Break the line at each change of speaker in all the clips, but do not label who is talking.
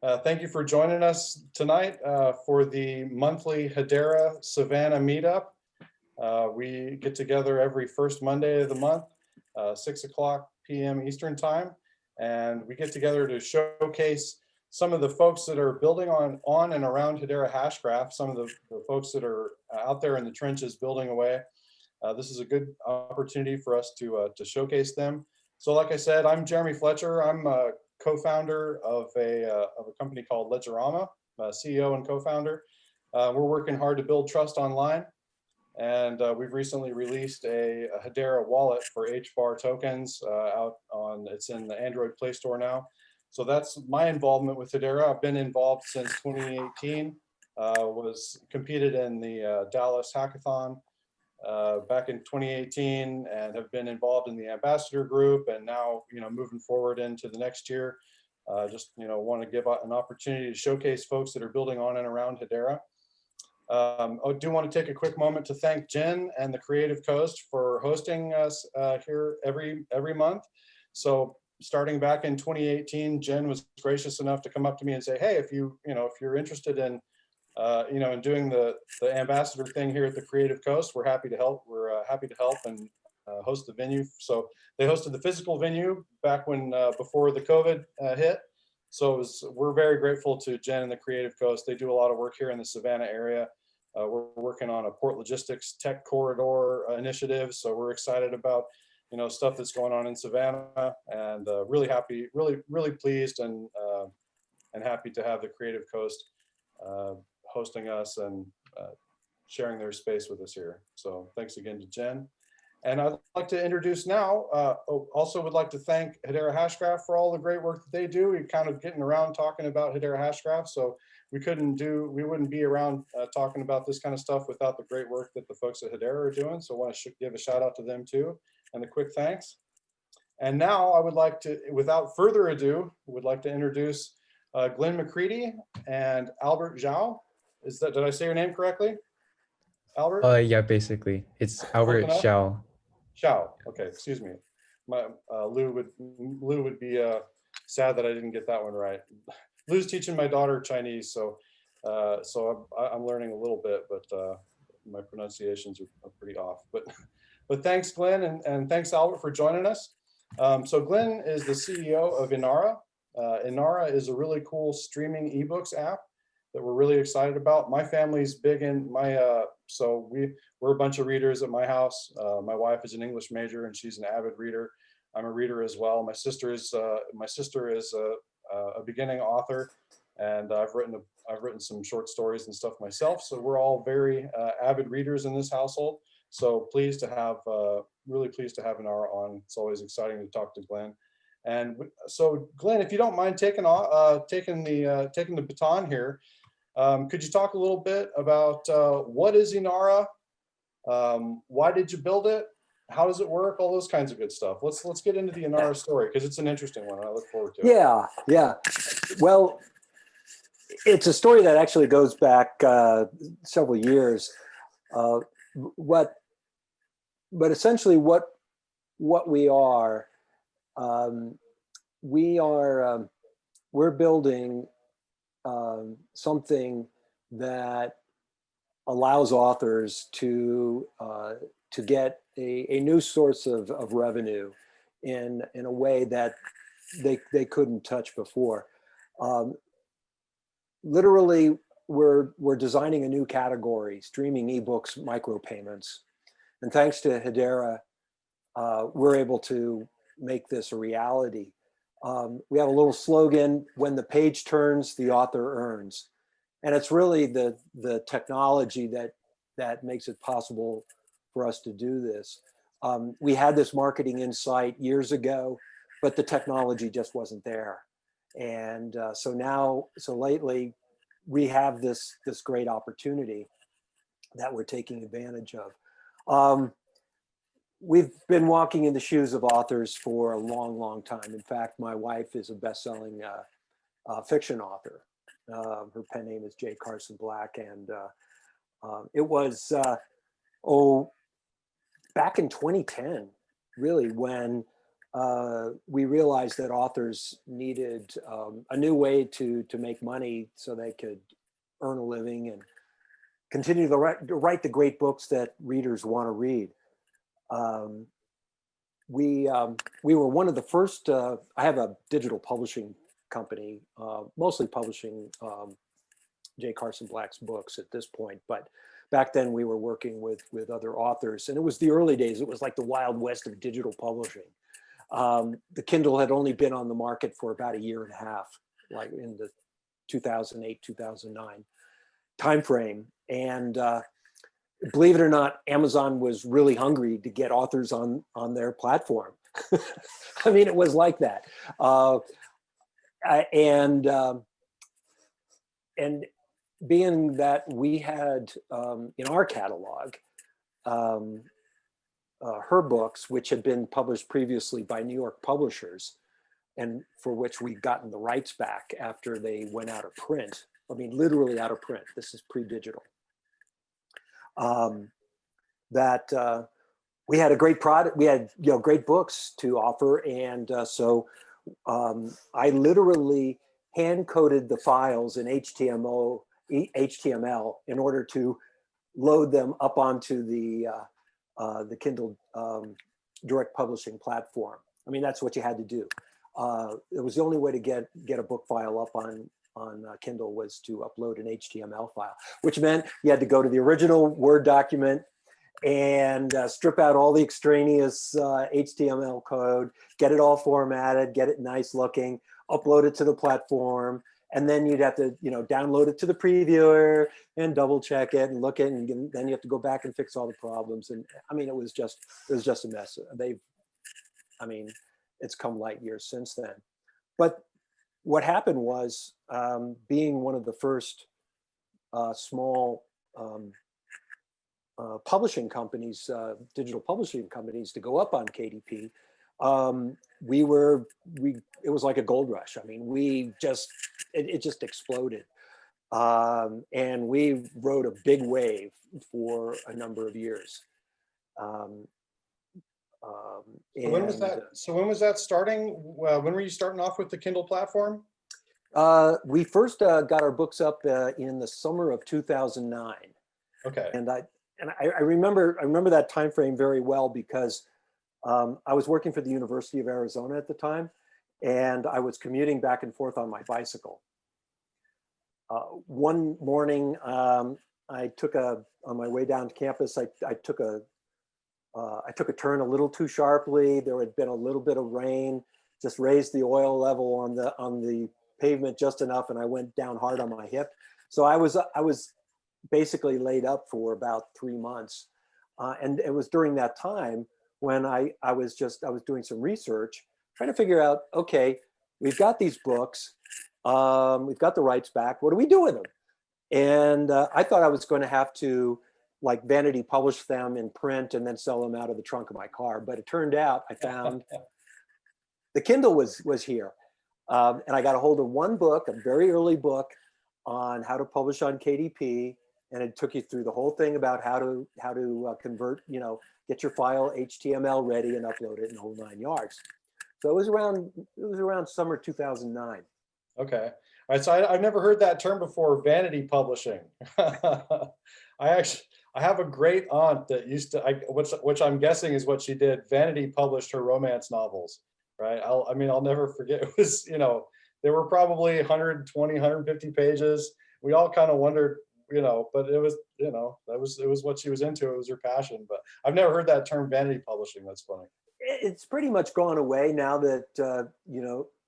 Thank you for joining us tonight for the monthly Hedera Savannah Meetup. We get together every first Monday of the month, 6 p.m. Eastern Time, and we get together to showcase some of the folks that are building on and around Hedera Hashgraph, some of the folks that are out there in the trenches building away. This is a good opportunity for us to showcase them. So like I said, I'm Jeremy Fletcher. I'm co-founder of a company called Ledgerama, CEO and co-founder. We're working hard to build trust online, and we've recently released a Hedera wallet for HBAR tokens it's in the Android Play Store now. So that's my involvement with Hedera. I've been involved since 2018, competed in the Dallas Hackathon back in 2018 and have been involved in the ambassador group, and now moving forward into the next year, just want to give an opportunity to showcase folks that are building on and around Hedera. I do want to take a quick moment to thank Jen and the Creative Coast for hosting us here every month. So starting back in 2018, Jen was gracious enough to come up to me and say, hey, if you're interested in in doing the ambassador thing here at the Creative Coast, we're happy to help. We're happy to help and host the venue. So they hosted the physical venue back when before the COVID hit. So we're very grateful to Jen and the Creative Coast. They do a lot of work here in the Savannah area. We're working on a port logistics tech corridor initiative. So we're excited about stuff that's going on in Savannah, and really happy, really pleased and happy to have the Creative Coast hosting us and sharing their space with us here. So thanks again to Jen. And I'd like to introduce now, also would like to thank Hedera Hashgraph for all the great work that they do. We're kind of getting around talking about Hedera Hashgraph, so we wouldn't be around talking about this kind of stuff without the great work that the folks at Hedera are doing. So I want to give a shout out to them too, and a quick thanks. And now I would like to, without further ado, would like to introduce Glenn McCready and Albert Zhao. Did I say your name correctly? Albert?
Yeah, basically. It's Albert Xiao.
Xiao, okay, excuse me. Lou would be sad that I didn't get that one right. Lou's teaching my daughter Chinese, so I'm learning a little bit, but my pronunciations are pretty off. But thanks, Glenn, and thanks, Albert, for joining us. So Glenn is the CEO of Inara. Inara is a really cool streaming ebooks app that we're really excited about. My family's big in so we're a bunch of readers at my house. My wife is an English major and she's an avid reader. I'm a reader as well. My sister is a beginning author, and I've written some short stories and stuff myself. So we're all very avid readers in this household. So really pleased to have Inara on. It's always exciting to talk to Glenn. And so, Glenn, if you don't mind taking the baton here, could you talk a little bit about what is Inara? Why did you build it? How does it work? All those kinds of good stuff. Let's get into the Inara story, because it's an interesting one. I look forward to it.
Yeah. Well, it's a story that actually goes back several years. But essentially, what we are. We're building something that allows authors to get a new source of revenue in a way that they couldn't touch before. Literally, we're designing a new category: streaming ebooks, micropayments, and thanks to Hedera, we're able to make this a reality. We have a little slogan: when the page turns, the author earns. And it's really the technology that makes it possible for us to do this. We had this marketing insight years ago, but the technology just wasn't there. And so lately, we have this great opportunity that we're taking advantage of. We've been walking in the shoes of authors for a long, long time. In fact, my wife is a best-selling fiction author. Her pen name is J. Carson Black, and it was back in 2010, really, when we realized that authors needed a new way to make money so they could earn a living and continue to write the great books that readers want to read. We were one of the first. I have a digital publishing company, mostly publishing J. Carson Black's books at this point, but back then we were working with other authors, and it was the early days. It was like the Wild West of digital publishing. The Kindle had only been on the market for about a year and a half, like in the 2008, 2009 timeframe. And believe it or not, Amazon was really hungry to get authors on their platform. I mean, it was like that. And being that we had in our catalog her books, which had been published previously by New York publishers, and for which we'd gotten the rights back after they went out of print. I mean, literally out of print. This is pre-digital. That we had a great product. We had great books to offer, and so I literally hand-coded the files in HTML in order to load them up onto the Kindle direct publishing platform. I mean, that's what you had to do. It was the only way to get a book file up on Kindle was to upload an HTML file, which meant you had to go to the original Word document and strip out all the extraneous HTML code, get it all formatted, get it nice looking, upload it to the platform, and then you'd have to, download it to the previewer and double check it and look at it, and then you have to go back and fix all the problems. And I mean, it was just a mess. It's come light years since then. But what happened was, being one of the first small publishing companies, digital publishing companies to go up on KDP, it was like a gold rush. I mean, it just exploded. And we rode a big wave for a number of years.
When was that? So when was that starting? When were you starting off with the Kindle platform?
We first got our books up in the summer of 2009.
Okay.
And I remember that time frame very well because I was working for the University of Arizona at the time, and I was commuting back and forth on my bicycle. One morning, on my way down to campus, I took a turn a little too sharply. There had been a little bit of rain, just raised the oil level on the pavement just enough, and I went down hard on my hip. So I was basically laid up for about 3 months, and it was during that time when I was doing some research, trying to figure out, okay, we've got these books, we've got the rights back. What do we do with them? And I thought I was going to have to like vanity publish them in print and then sell them out of the trunk of my car. But it turned out I found the Kindle was here. And I got a hold of one book, a very early book on how to publish on KDP. And it took you through the whole thing about how to convert, get your file HTML ready and upload it in the whole 9 yards. So it was around summer 2009.
Okay. All right. So I've never heard that term before, vanity publishing. I have a great aunt that used to, which I'm guessing is what she did. Vanity published her romance novels, right? I'll never forget. It was, they were probably 120, 150 pages. We all kind of wondered, but it was, it was what she was into. It was her passion. But I've never heard that term, vanity publishing. That's funny.
It's pretty much gone away now that,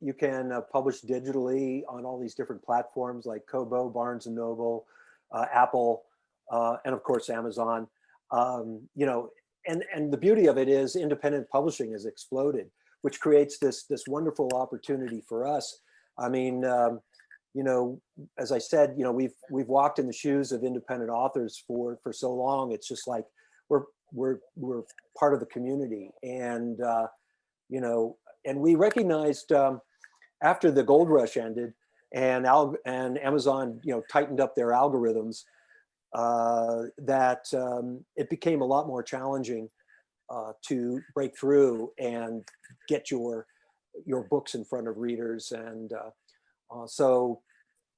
you can publish digitally on all these different platforms like Kobo, Barnes & Noble, Apple, and of course, Amazon. And the beauty of it is independent publishing has exploded, which creates this wonderful opportunity for us. I mean, as I said, we've walked in the shoes of independent authors for so long. It's just like we're part of the community, and and we recognized after the gold rush ended and Amazon tightened up their algorithms, that it became a lot more challenging to break through and get your books in front of readers. And so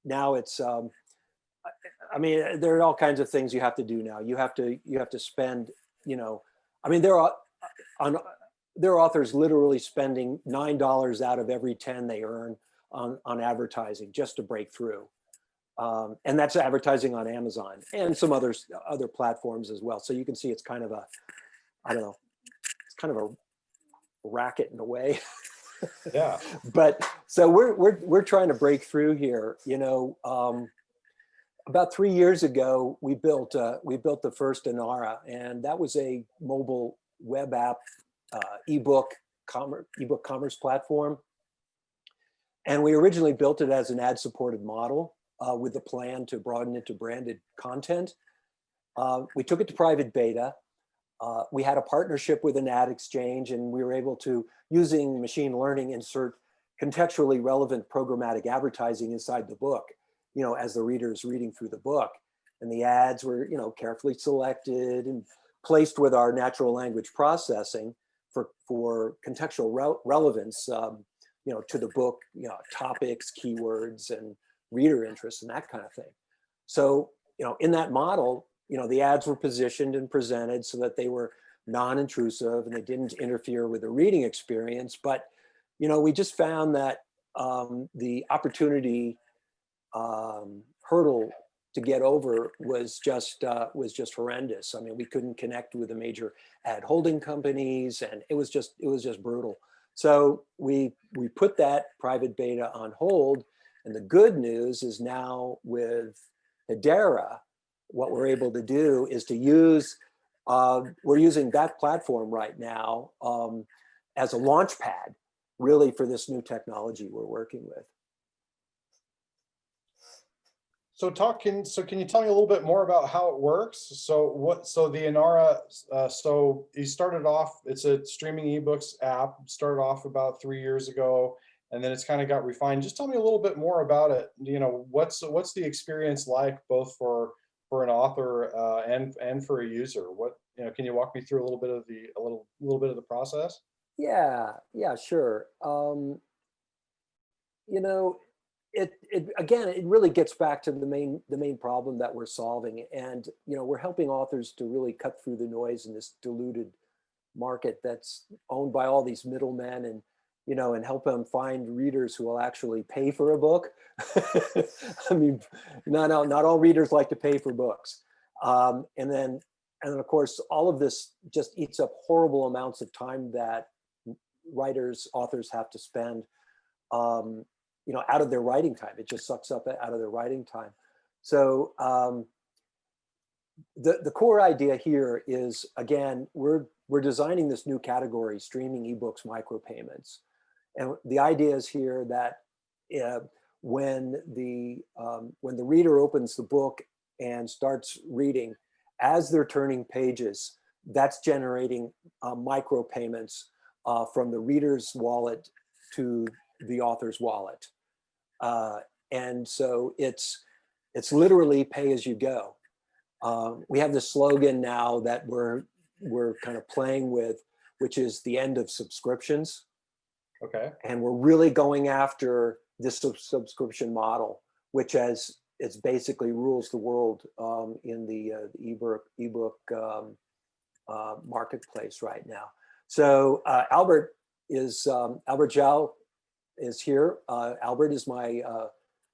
now it's, I mean, there are all kinds of things you have to do now. You have to spend, you know, I mean, there are authors literally spending $9 out of every 10 they earn on advertising just to break through. And that's advertising on Amazon and some other platforms as well. So you can see it's kind of a, I don't know, it's kind of a racket in a way.
Yeah.
But so we're trying to break through here. You know, about 3 years ago, we built the first Inara, and that was a mobile web app, ebook commerce platform. And we originally built it as an ad-supported model with the plan to broaden it to branded content. We took it to private beta. We had a partnership with an ad exchange, and we were able to, using machine learning, insert contextually relevant programmatic advertising inside the book, you know, as the reader is reading through the book. And the ads were, you know, carefully selected and placed with our natural language processing for contextual relevance, you know, to the book, you know, topics, keywords, and reader interest and that kind of thing. So, you know, in that model, you know, the ads were positioned and presented so that they were non-intrusive and they didn't interfere with the reading experience. But, you know, we just found that the opportunity hurdle to get over was just horrendous. I mean, we couldn't connect with the major ad holding companies, and it was just brutal. So we put that private beta on hold, and the good news is now with Hedera, what we're able to do is to use, we're using that platform right now as a launch pad, really, for this new technology we're working with.
So can you tell me a little bit more about how it works? So the Inara, so you started off, it's a streaming ebooks app, started off about 3 years ago, and then it's kind of got refined. Just tell me a little bit more about it. You know, what's the experience like, both for an author and for a user? What, you know, can you walk me through a little bit of the process?
Yeah, sure. You know, again, it really gets back to the main problem that we're solving. And, you know, we're helping authors to really cut through the noise in this diluted market that's owned by all these middlemen, and, you know, and help them find readers who will actually pay for a book. I mean, not all readers like to pay for books. And then of course, all of this just eats up horrible amounts of time that authors have to spend, you know, out of their writing time. It just sucks up out of their writing time. So the core idea here is, again, we're designing this new category, streaming ebooks micropayments. And the idea is here that when the reader opens the book and starts reading, as they're turning pages, that's generating micropayments from the reader's wallet to the author's wallet. And so it's literally pay as you go. We have this slogan now that we're kind of playing with, which is the end of subscriptions.
Okay. And
we're really going after this subscription model, which it's basically rules the world in the ebook marketplace right now. So Albert Zhao is here. Albert is my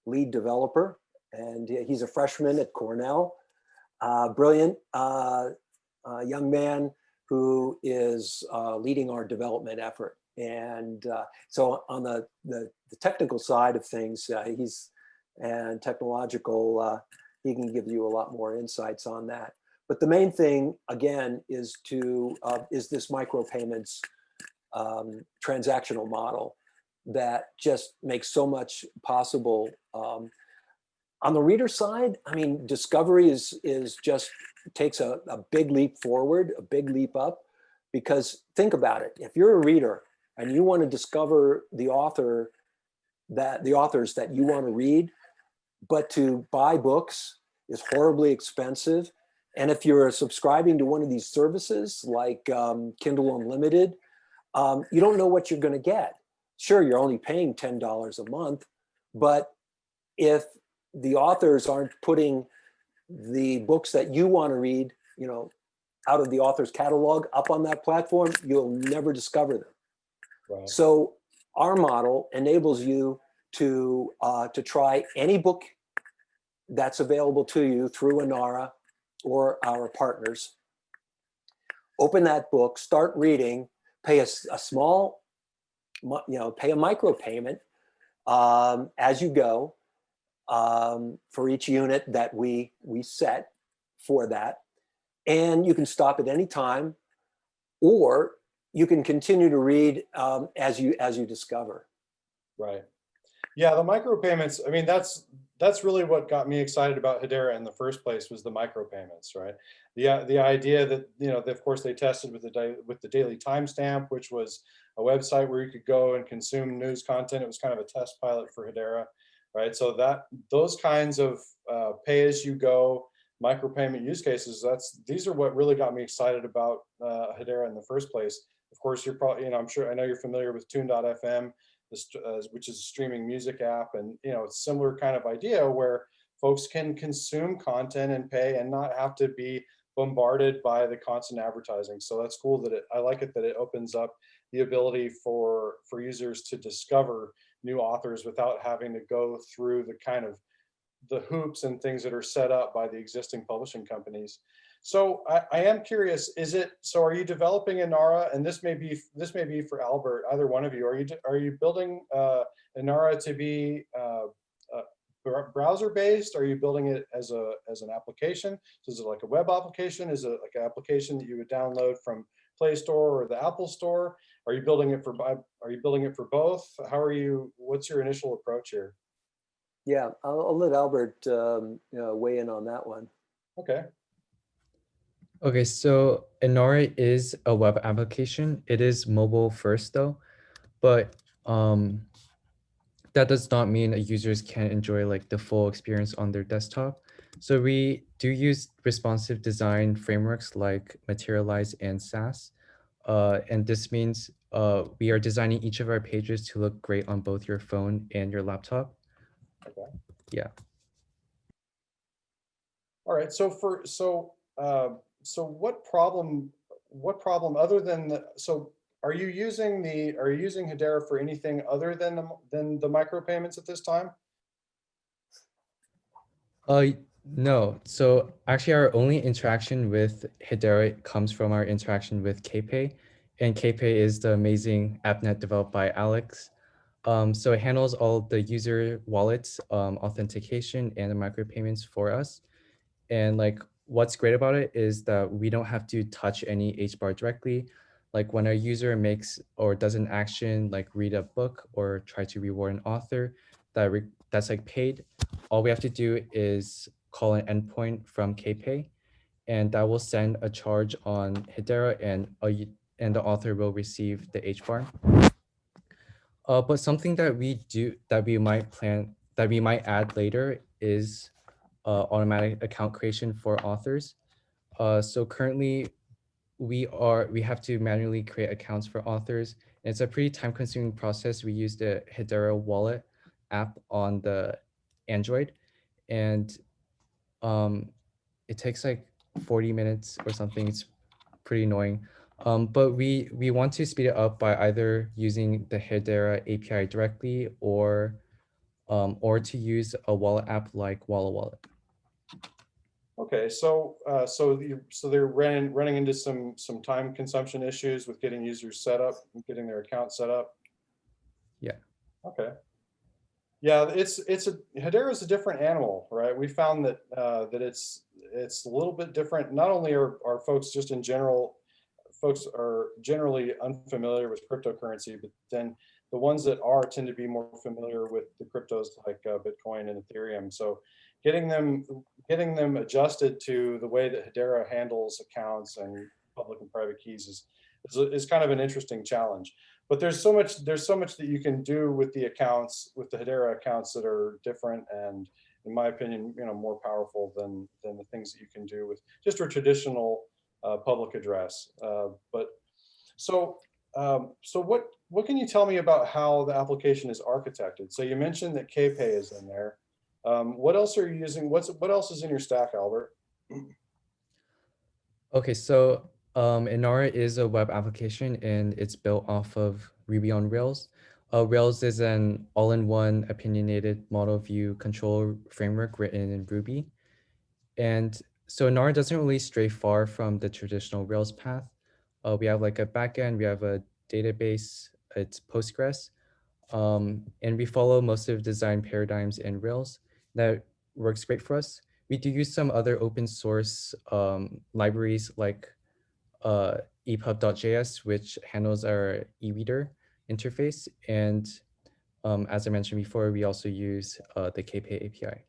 lead developer, and he's a freshman at Cornell. Brilliant young man who is leading our development effort. And so on the technical side of things, and technological, he can give you a lot more insights on that. But the main thing, again, is this micropayments transactional model that just makes so much possible. On the reader side, I mean, discovery is just takes a big leap forward, a big leap up, because think about it. If you're a reader and you want to discover the authors that you want to read, but to buy books is horribly expensive, And if you're subscribing to one of these services like Kindle Unlimited, you don't know what you're going to get. Sure, you're only paying $10 a month, but if the authors aren't putting the books that you want to read, out of the author's catalog up on that platform, you'll never discover them.
Right.
So our model enables you to try any book that's available to you through Inara or our partners. Open that book, start reading, pay a small, pay a micropayment as you go for each unit that we set for that. And you can stop at any time, or you can continue to read as you discover.
Right. Yeah, the micropayments, I mean, that's really what got me excited about Hedera in the first place, was the micropayments, right? The idea that, of course they tested with the daily timestamp, which was a website where you could go and consume news content. It was kind of a test pilot for Hedera, right? So those kinds of pay-as-you-go micropayment use cases, these are what really got me excited about Hedera in the first place. Of course, you're probably, I know you're familiar with Tune.fm, which is a streaming music app, and it's similar kind of idea where folks can consume content and pay and not have to be bombarded by the constant advertising. So that's cool that I like it that it opens up the ability for users to discover new authors without having to go through the kind of the hoops and things that are set up by the existing publishing companies. So I am curious, so are you developing Inara, and this may be for Albert, either one of you, are you building Inara to be browser based? Are you building it as an application? So is it like a web application? Is it like an application that you would download from Play Store or the Apple Store? Are you building it for both? What's your initial approach here?
Yeah, I'll let Albert weigh in on that one.
Okay.
Okay, so Inara is a web application. It is mobile first though, but that does not mean that users can enjoy like the full experience on their desktop. So we do use responsive design frameworks like Materialize and Sass. And this means we are designing each of our pages to look great on both your phone and your laptop.
Okay.
Yeah.
All right. So what problem other than are you using Hedera for anything other than the micropayments at this time?
No. So actually our only interaction with Hedera comes from our interaction with KPay, and KPay is the amazing appnet developed by Alex. So it handles all the user wallets, authentication, and the micropayments for us. And like what's great about it is that we don't have to touch any HBAR directly. Like when a user makes or does an action, like read a book or try to reward an author that's like paid, all we have to do is call an endpoint from KPay, and that will send a charge on Hedera, and the author will receive the HBAR. But something that we might add later is automatic account creation for authors. So currently we have to manually create accounts for authors. And it's a pretty time-consuming process. We use the Hedera wallet app on the Android, and it takes like 40 minutes or something. It's pretty annoying. But we want to speed it up by either using the Hedera API directly or to use a wallet app like Walla Wallet.
Okay, so they're running into some time consumption issues with getting users set up and getting their account set up.
Yeah.
Okay. Yeah, Hedera is a different animal, right? We found that it's a little bit different. Not only are folks just in general, folks are generally unfamiliar with cryptocurrency, but then the ones that are tend to be more familiar with the cryptos like Bitcoin and Ethereum. So getting them adjusted to the way that Hedera handles accounts and public and private keys is kind of an interesting challenge. But there's so much that you can do with the accounts, with the Hedera accounts, that are different, and in my opinion, more powerful than the things that you can do with just a traditional public address. So what can you tell me about how the application is architected? So you mentioned that KPay is in there. What else are you using? What else is in your stack, Albert?
Okay, so Inara is a web application and it's built off of Ruby on Rails. Rails is an all-in-one opinionated model view control framework written in Ruby. And so Inara doesn't really stray far from the traditional Rails path. We have like a backend, we have a database, it's Postgres, and we follow most of the design paradigms in Rails. That works great for us. We do use some other open source libraries like epub.js, which handles our e-reader interface. And as I mentioned before, we also use the KPay API.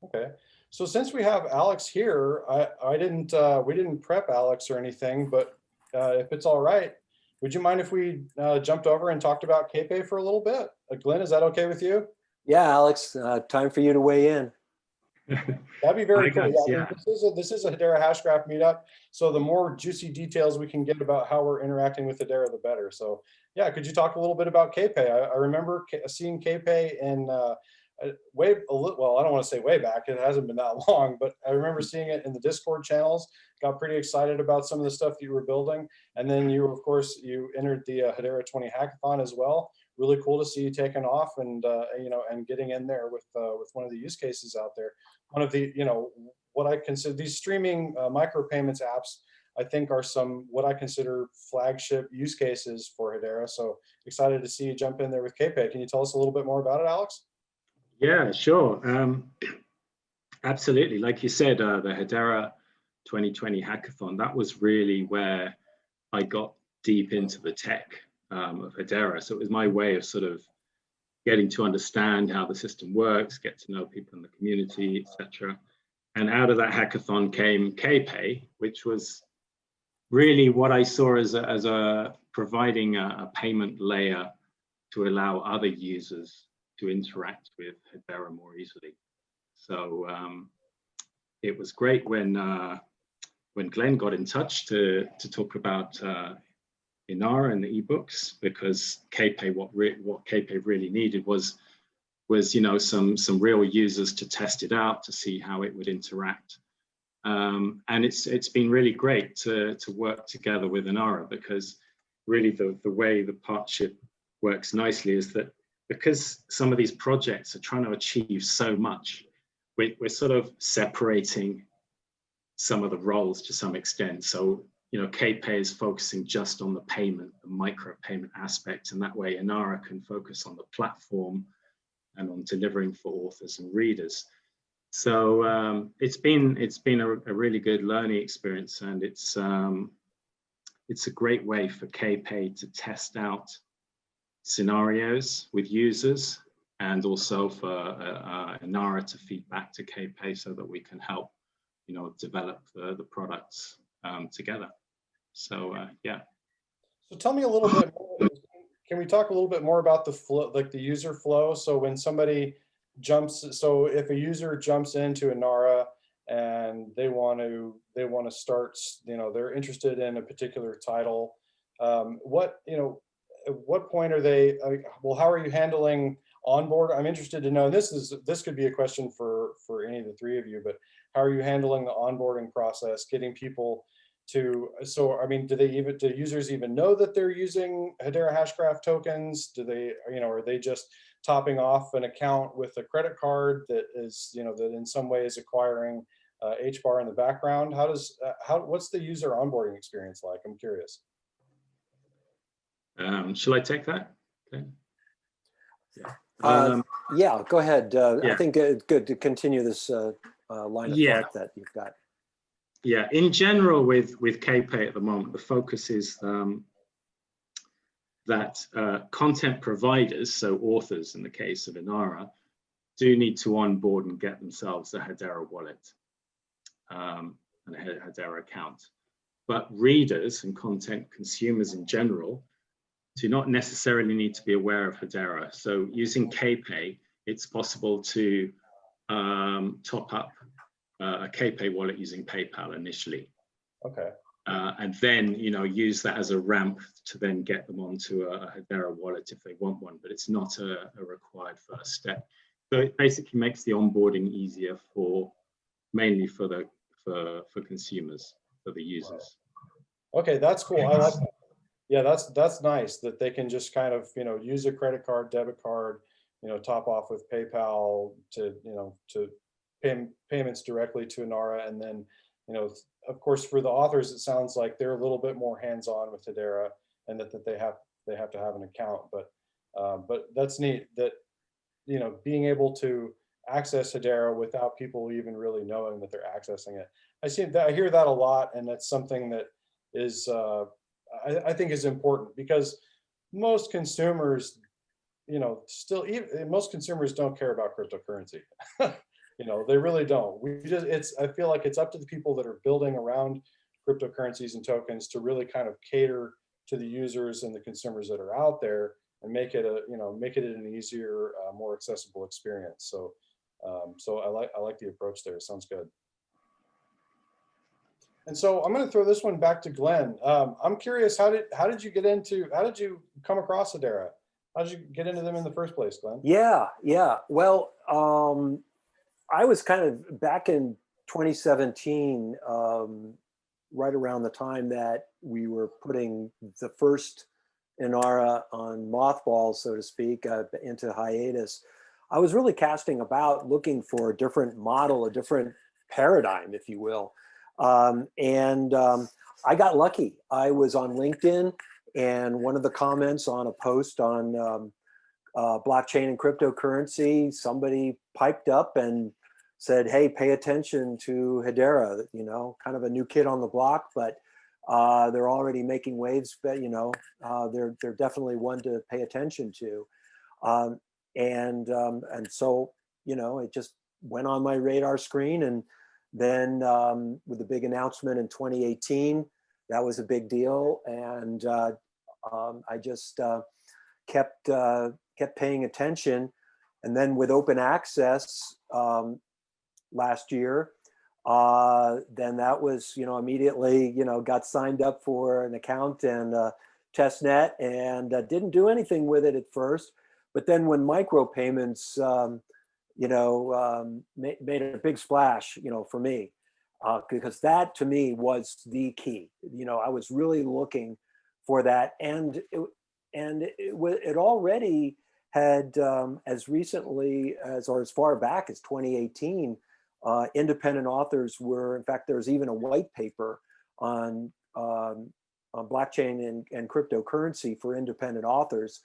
Okay. So since we have Alex here, we didn't prep Alex or anything, but if it's all right, would you mind if we jumped over and talked about KPay for a little bit? Glenn, is that okay with you?
Yeah, Alex, time for you to weigh in.
That'd be very cool.
Guys,
Yeah, I mean, this is a Hedera Hashgraph meetup. So the more juicy details we can get about how we're interacting with Hedera, the better. So yeah, could you talk a little bit about KPay? I remember seeing KPay in well, I don't want to say way back, it hasn't been that long, but I remember seeing it in the Discord channels, got pretty excited about some of the stuff that you were building. And then you, of course, you entered the Hedera 20 hackathon as well. Really cool to see you taking off and, and getting in there with one of the use cases out there. One of the, what I consider these streaming micropayments apps, I think are some, what I consider flagship use cases for Hedera. So excited to see you jump in there with KPay. Can you tell us a little bit more about it, Alex?
Yeah, sure. Absolutely. Like you said, the Hedera 2020 hackathon, that was really where I got deep into the tech of Hedera. So it was my way of sort of getting to understand how the system works, get to know people in the community, etc. And out of that hackathon came KPay, which was really what I saw as a providing a payment layer to allow other users to interact with Hedera more easily. So it was great when Glenn got in touch to talk about Inara and the ebooks, because KPay, what KPay really needed was some real users to test it out, to see how it would interact. And it's been really great to work together with Inara, because really the way the partnership works nicely is that because some of these projects are trying to achieve so much, we're sort of separating some of the roles to some extent. So, KPay is focusing just on the payment, the micro payment aspect, and that way Inara can focus on the platform and on delivering for authors and readers. So it's been a really good learning experience, and it's a great way for KPay to test out scenarios with users, and also for Inara to feed back to KPay so that we can help, develop the products together. So yeah.
So tell me a little bit more. Can we talk a little bit more about the flow, like the user flow? So when somebody so if a user jumps into Inara and they want to start, they're interested in a particular title, at what point are they, well, how are you handling onboard? I'm interested to know, this could be a question for any of the three of you, but how are you handling the onboarding process, getting people to, so, I mean, do users even know that they're using Hedera Hashgraph tokens? Do they, are they just topping off an account with a credit card that is, that in some way is acquiring HBAR in the background? What's the user onboarding experience like? I'm curious.
Shall I take that? Okay.
Yeah, go ahead.
Yeah.
I think it's good to continue this line of thought that you've got.
Yeah, in general with KPay at the moment, the focus is that content providers, so authors in the case of Inara, do need to onboard and get themselves a Hedera wallet and a Hedera account. But readers and content consumers in general do not necessarily need to be aware of Hedera. So using KPay, it's possible to top up a KPay wallet using PayPal initially.
Okay.
And then, use that as a ramp to then get them onto a Hedera wallet if they want one, but it's not a required first step. So it basically makes the onboarding easier mainly for consumers, for the users.
Okay, that's cool. I like that. Yeah, that's nice that they can just kind of, use a credit card, debit card, top off with PayPal to payments directly to Inara. And then, of course, for the authors, it sounds like they're a little bit more hands-on with Hedera, and that they have to have an account. But that's neat that, being able to access Hedera without people even really knowing that they're accessing it. I hear that a lot, and that's something that is I think is important, because most consumers, most consumers don't care about cryptocurrency. They really don't. I feel like it's up to the people that are building around cryptocurrencies and tokens to really kind of cater to the users and the consumers that are out there, and make it an easier, more accessible experience. So I like the approach there. Sounds good. And so I'm going to throw this one back to Glenn. I'm curious, how did you come across Hedera? How did you get into them in the first place, Glenn?
Yeah. Well, I was kind of back in 2017, right around the time that we were putting the first Inara on mothballs, so to speak, into hiatus. I was really casting about, looking for a different model, a different paradigm, if you will. I got lucky. I was on LinkedIn, and one of the comments on a post on blockchain and cryptocurrency, somebody piped up and said, "Hey, pay attention to Hedera, kind of a new kid on the block, but they're already making waves, but they're definitely one to pay attention to." And so, it just went on my radar screen. And then with the big announcement in 2018, that was a big deal. And I just kept paying attention. And then with open access last year, then that was, immediately, got signed up for an account and testnet, and didn't do anything with it at first. But then when micropayments, made a big splash, for me, because that to me was the key. I was really looking for that, and it already had, as recently or as far back as 2018, independent authors were, in fact, there was even a white paper on blockchain and cryptocurrency for independent authors.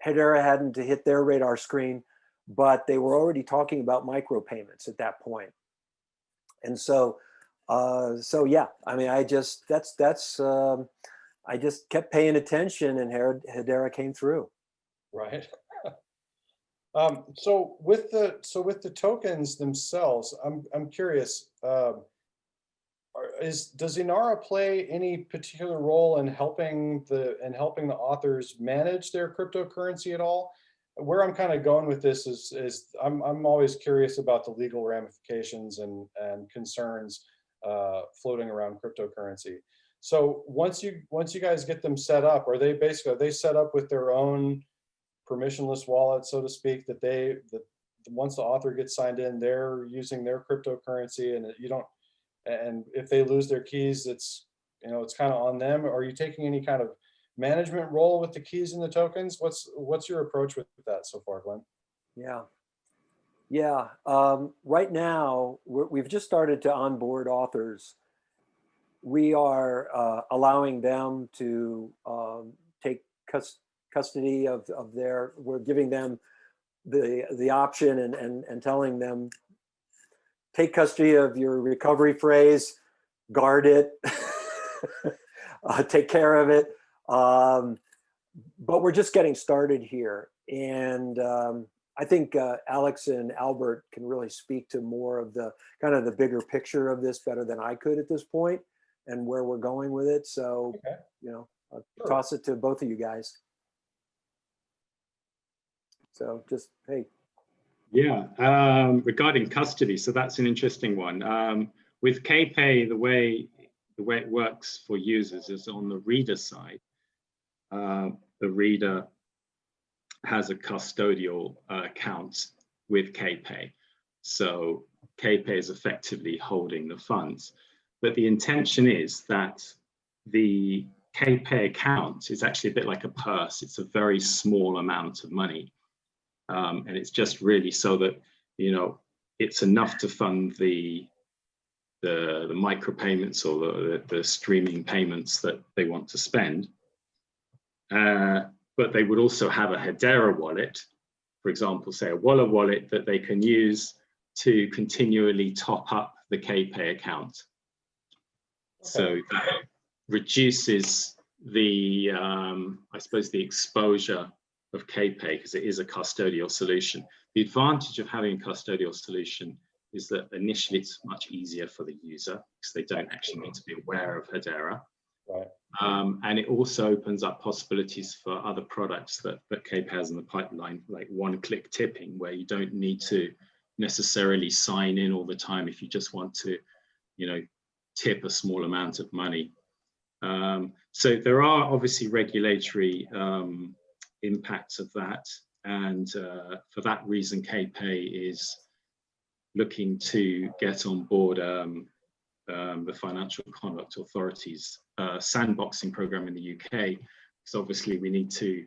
Hedera hadn't hit their radar screen, but they were already talking about micropayments at that point. And so yeah, I mean, I just kept paying attention, and Hedera came through.
Right. So with the tokens themselves, I'm curious. Does Inara play any particular role in helping the authors manage their cryptocurrency at all? Where I'm kind of going with this is I'm always curious about the legal ramifications and concerns floating around cryptocurrency. So once you guys get them set up, are they set up with their own permissionless wallet, so to speak, that once the author gets signed in, they're using their cryptocurrency, and and if they lose their keys, it's kind of on them? Are you taking any kind of management role with the keys and the tokens? What's your approach with that so far, Glenn?
Yeah. Right now, we've just started to onboard authors. We are allowing them to take custody of their. We're giving them the option and telling them, take custody of your recovery phrase, guard it, take care of it. But we're just getting started here. And I think Alex and Albert can really speak to more of the kind of the bigger picture of this better than I could at this point, and where we're going with it. So,
Okay.
I'll toss it to both of you guys. So just, hey.
Yeah, regarding custody, so that's an interesting one. With KPay, the way it works for users is on the reader side. The reader has a custodial account with KPay. So KPay is effectively holding the funds. But the intention is that the KPay account is actually a bit like a purse. It's a very small amount of money. And it's just really so that, you know, it's enough to fund the micropayments or the streaming payments that they want to spend. But they would also have a Hedera wallet, for example, say a Walla wallet that they can use to continually top up the KPay account. Okay. So that reduces the, I suppose, the exposure of KPay because it is a custodial solution. The advantage of having a custodial solution is that initially it's much easier for the user because they don't actually need to be aware of Hedera.
Right.
And it also opens up possibilities for other products that KPay has in the pipeline, like one-click tipping, where you don't need to necessarily sign in all the time if you just want to, you know, tip a small amount of money. So there are obviously regulatory impacts of that, and for that reason, KPay is looking to get on board the Financial Conduct Authority's sandboxing program in the UK, because obviously we need to,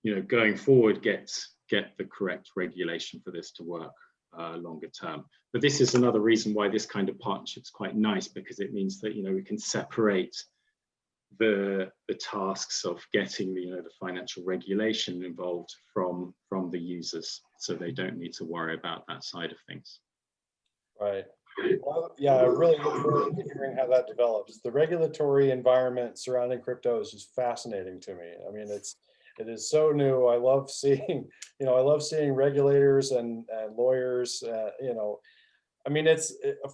you know, going forward, get the correct regulation for this to work longer term. But this is another reason why this kind of partnership is quite nice, because it means that, you know, we can separate the tasks of getting the, you know, the financial regulation involved from the users, so they don't need to worry about that side of things.
Right. Well, yeah, I really look forward to hearing how that develops. The regulatory environment surrounding crypto is just fascinating to me. I mean, it is so new. I love seeing, you know, I love seeing regulators and lawyers, you know, I mean,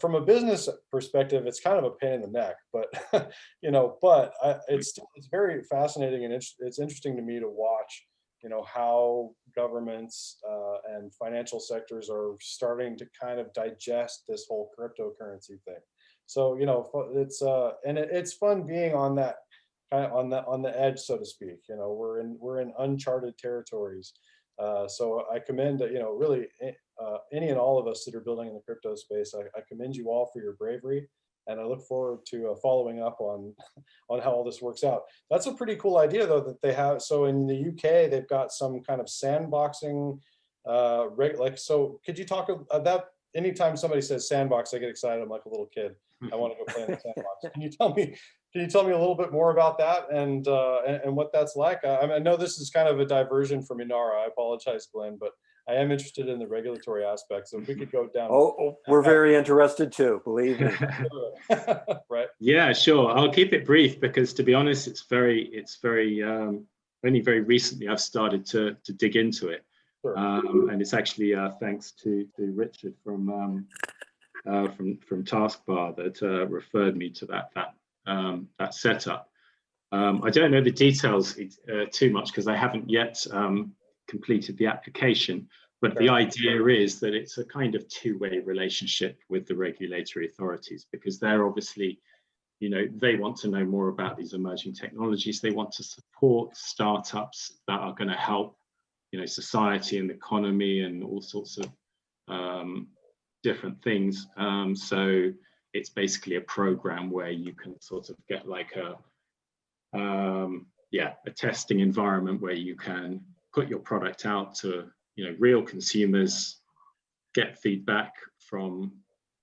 from a business perspective, it's kind of a pain in the neck, but, you know, but it's very fascinating, and it's interesting to me to watch, you know, how governments and financial sectors are starting to kind of digest this whole cryptocurrency thing. So, you know, it's fun being on that kind of on the edge, so to speak. You know, we're in uncharted territories. So I commend, you know, really any and all of us that are building in the crypto space. I commend you all for your bravery, and I look forward to following up on how all this works out. That's a pretty cool idea, though, that they have. So in the UK, they've got some kind of sandboxing, so could you talk about, anytime somebody says sandbox, I get excited. I'm like a little kid. I want to go play in the sandbox. Can you tell me a little bit more about that and what that's like? I mean, I know this is kind of a diversion from Inara. I apologize, Glenn, but I am interested in the regulatory aspects. So if we could go down.
Oh, we're very interested too, believe me.
Right.
Yeah, sure. I'll keep it brief because, to be honest, it's very only very recently I've started to dig into it.
Sure.
And it's actually thanks to Richard from Taskbar that referred me to that setup. I don't know the details too much because I haven't yet completed the application, but sure. The idea is that it's a kind of two-way relationship with the regulatory authorities, because they're obviously, you know, they want to know more about these emerging technologies. They want to support startups that are going to help, you know, society and the economy and all sorts of different things. So it's basically a program where you can sort of get like a testing environment where you can put your product out to, you know, real consumers, get feedback from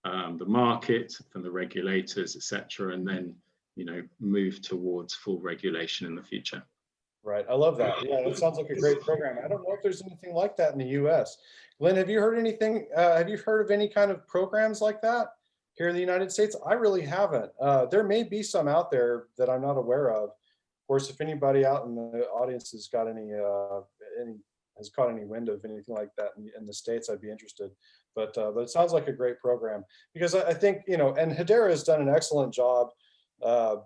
the market, from the regulators, etc., and then, you know, move towards full regulation in the future.
Right. I love that. Yeah, that sounds like a great program. I don't know if there's anything like that in the US. Glenn, have you heard anything? Have you heard of any kind of programs like that here in the United States? I really haven't. There may be some out there that I'm not aware of. Of course, if anybody out in the audience has got has caught any wind of anything like that in the States, I'd be interested. But it sounds like a great program, because I think, you know, and Hedera has done an excellent job of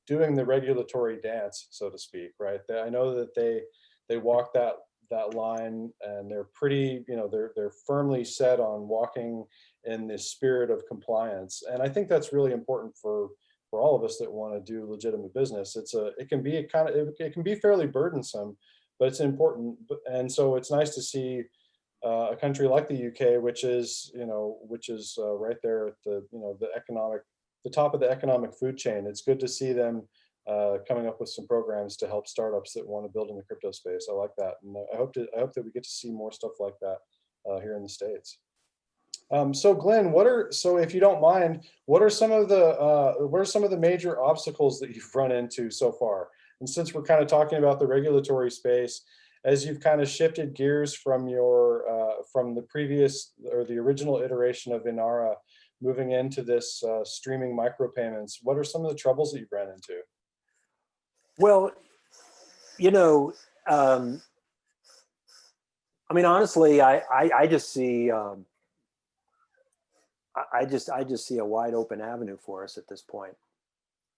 doing the regulatory dance, so to speak, right? I know that they walk that that line, and they're pretty, they're firmly set on walking in the spirit of compliance. And I think that's really important for all of us that want to do legitimate business. It can be it can be fairly burdensome, but it's important. And so it's nice to see a country like the UK, which is right there at the top of the economic food chain. It's good to see them coming up with some programs to help startups that want to build in the crypto space. I like that, and I hope that we get to see more stuff like that here in the States. So Glenn, if you don't mind, what are some of the major obstacles that you've run into so far? And since we're kind of talking about the regulatory space, as you've kind of shifted gears from from the previous or the original iteration of Inara, moving into this streaming micropayments, what are some of the troubles that you've ran into?
Well, I mean, honestly, I just see I just see a wide open avenue for us at this point.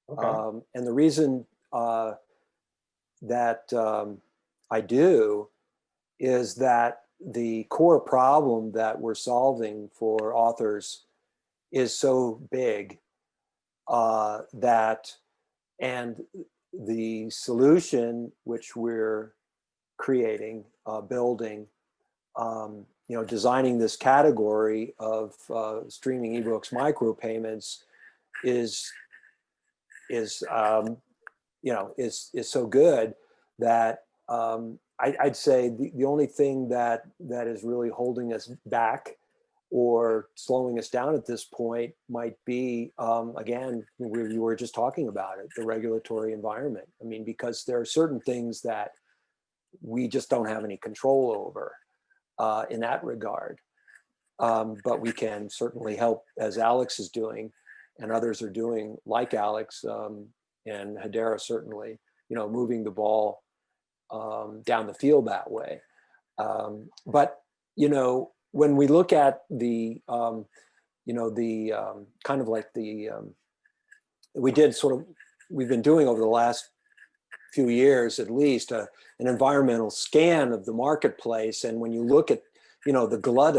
Okay.
And the reason that I do is that the core problem that we're solving for authors is so big and the solution which we're creating, building, designing this category of streaming ebooks micropayments is so good that I'd say the only thing that is really holding us back or slowing us down at this point might be, again, you were just talking about it, the regulatory environment. I mean, because there are certain things that we just don't have any control over in that regard. But we can certainly help, as Alex is doing and others are doing, like Alex and Hedera certainly, moving the ball down the field that way. But, when we look at the, kind of like we've been doing over the last few years, at least, an environmental scan of the marketplace. And when you look at, the glut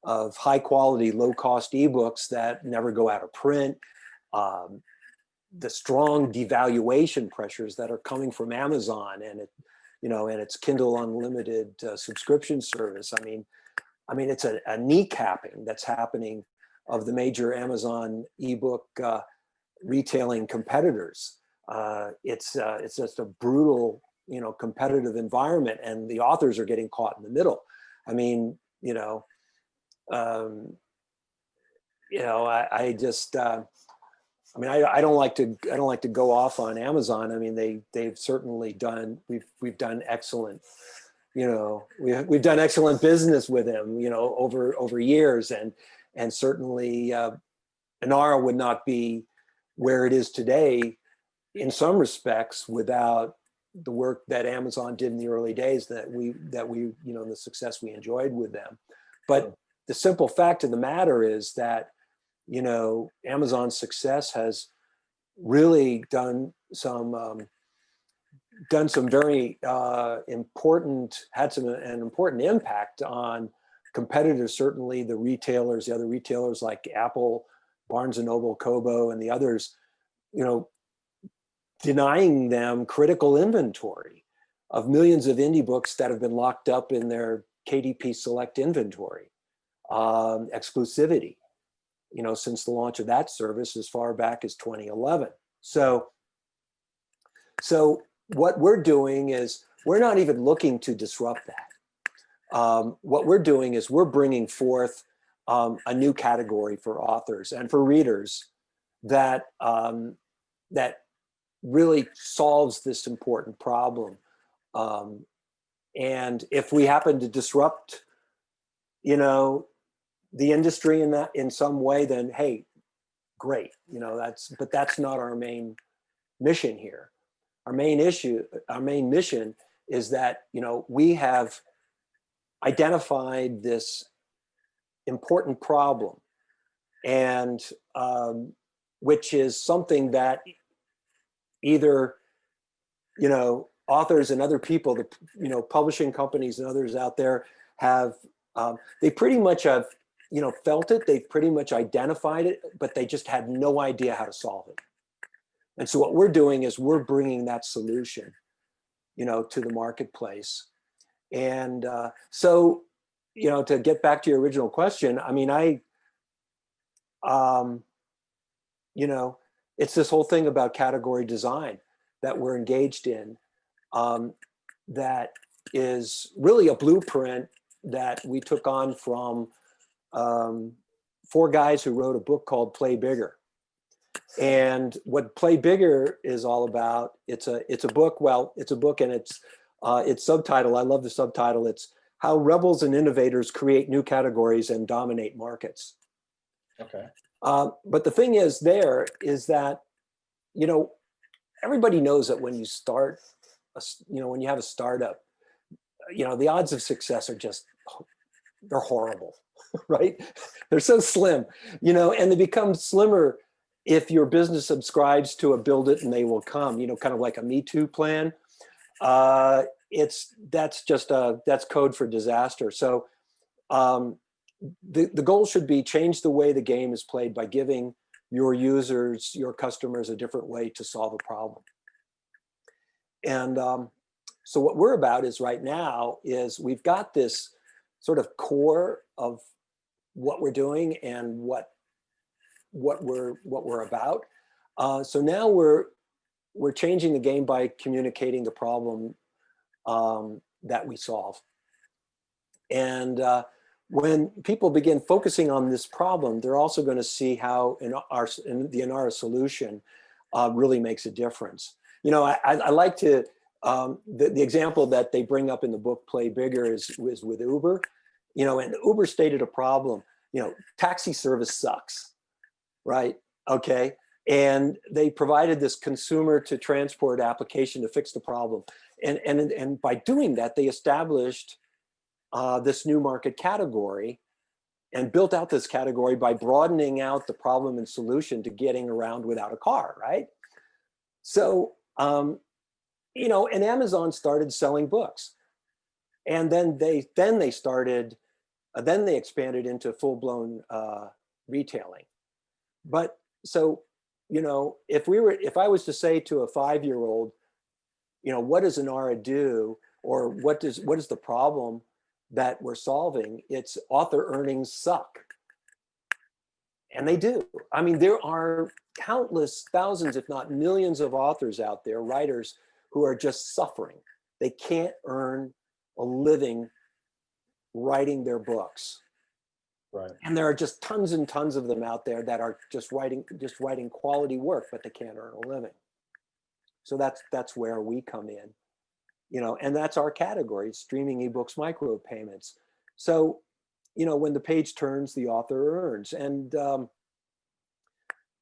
of high quality, low cost ebooks that never go out of print, the strong devaluation pressures that are coming from Amazon and its Kindle Unlimited subscription service. I mean, it's a kneecapping that's happening of the major Amazon ebook retailing competitors. It's just a brutal, competitive environment, and the authors are getting caught in the middle. I mean, I don't like to go off on Amazon. I mean, they've certainly done. We've done excellent. We've done excellent business with them. Over years, and certainly Inara would not be where it is today in some respects without the work that Amazon did in the early days that we the success we enjoyed with them. But the simple fact of the matter is that Amazon's success has really done some very important, an important impact on competitors, certainly the retailers, the other retailers like Apple, Barnes and Noble, Kobo, and the others, denying them critical inventory of millions of indie books that have been locked up in their KDP Select inventory, exclusivity, since the launch of that service as far back as 2011. So what we're doing is we're not even looking to disrupt that. What we're doing is we're bringing forth a new category for authors and for readers that really solves this important problem. And if we happen to disrupt, the industry in some way, then hey, great. But that's not our main mission here. Our main mission is that we have identified this important problem, and which is something that either authors and other people, publishing companies and others out there have, they pretty much have, felt it, they've pretty much identified it, but they just had no idea how to solve it. And so what we're doing is we're bringing that solution, to the marketplace. And so, to get back to your original question, I mean, it's this whole thing about category design that we're engaged in, that is really a blueprint that we took on from 4 guys who wrote a book called Play Bigger. And what Play Bigger is all about, it's a book, and its subtitle, I love the subtitle, it's How Rebels and Innovators Create New Categories and Dominate Markets.
Okay.
But the thing is that, everybody knows that when you start, when you have a startup, the odds of success are just, they're horrible, right? They're so slim, and they become slimmer if your business subscribes to a build it and they will come, kind of like a Me Too plan. That's code for disaster. So the goal should be change the way the game is played by giving your users, your customers, a different way to solve a problem. And so what we're about is right now is we've got this sort of core of what we're doing and what we're about. So now we're changing the game by communicating the problem that we solve. And when people begin focusing on this problem, they're also going to see how in the Inara solution really makes a difference. I like to, the example that they bring up in the book Play Bigger is with Uber, and Uber stated a problem, taxi service sucks, right? Okay. And they provided this consumer to transport application to fix the problem. And by doing that, they established this new market category and built out this category by broadening out the problem and solution to getting around without a car, right? So, and Amazon started selling books, and then they expanded into full-blown retailing. But so, if I was to say to a 5-year-old, what does Inara do, or what is the problem that we're solving? It's author earnings suck. And they do. I mean, there are countless thousands, if not millions of authors out there, writers, who are just suffering. They can't earn a living writing their books.
Right.
And there are just tons and tons of them out there that are just writing quality work, but they can't earn a living. So that's where we come in, and that's our category: streaming ebooks, micropayments. So, when the page turns, the author earns, and